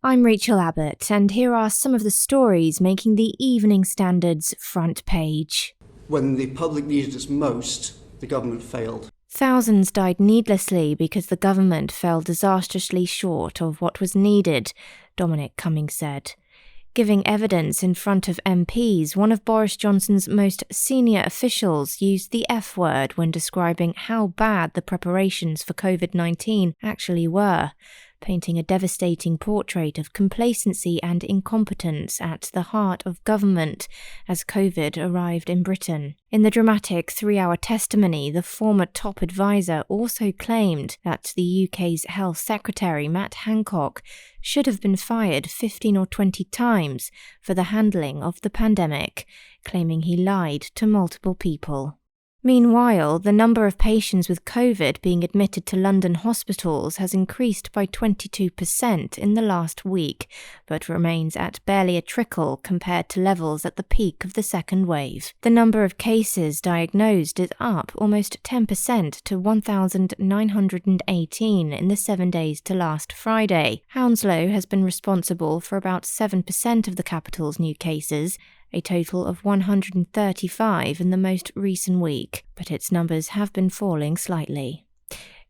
I'm Rachel Abbott, and here are some of the stories making the Evening Standard's front page. When the public needed us most, the government failed. Thousands died needlessly because the government fell disastrously short of what was needed, Dominic Cummings said. Giving evidence in front of MPs, one of Boris Johnson's most senior officials used the F word when describing how bad the preparations for COVID-19 actually were, painting a devastating portrait of complacency and incompetence at the heart of government as COVID arrived in Britain. In the dramatic 3-hour testimony, the former top advisor also claimed that the UK's Health Secretary, Matt Hancock, should have been fired 15 or 20 times for the handling of the pandemic, claiming he lied to multiple people. Meanwhile, the number of patients with COVID being admitted to London hospitals has increased by 22% in the last week, but remains at barely a trickle compared to levels at the peak of the second wave. The number of cases diagnosed is up almost 10% to 1,918 in the 7 days to last Friday. Hounslow has been responsible for about 7% of the capital's new cases, a total of 135 in the most recent week, but its numbers have been falling slightly.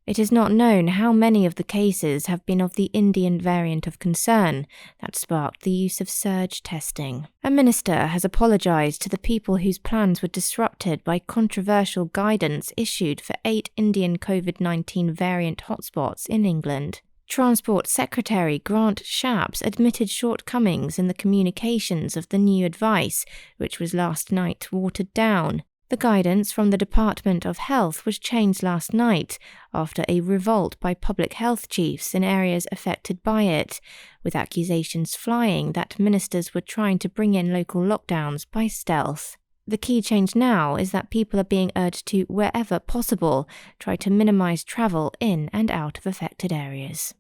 It is not known how many of the cases have been of the Indian variant of concern that sparked the use of surge testing. A minister has apologised to the people whose plans were disrupted by controversial guidance issued for 8 Indian COVID-19 variant hotspots in England. Transport Secretary Grant Shapps admitted shortcomings in the communications of the new advice, which was last night watered down. The guidance from the Department of Health was changed last night after a revolt by public health chiefs in areas affected by it, with accusations flying that ministers were trying to bring in local lockdowns by stealth. The key change now is that people are being urged to, wherever possible, try to minimise travel in and out of affected areas.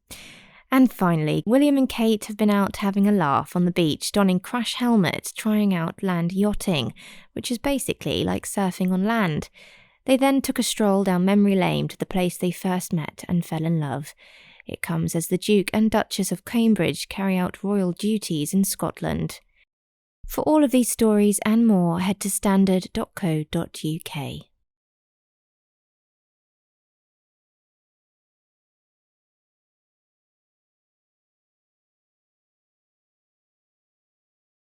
And finally, William and Kate have been out having a laugh on the beach, donning crash helmets, trying out land yachting, which is basically like surfing on land. They then took a stroll down memory lane to the place they first met and fell in love. It comes as the Duke and Duchess of Cambridge carry out royal duties in Scotland. For all of these stories and more, head to standard.co.uk.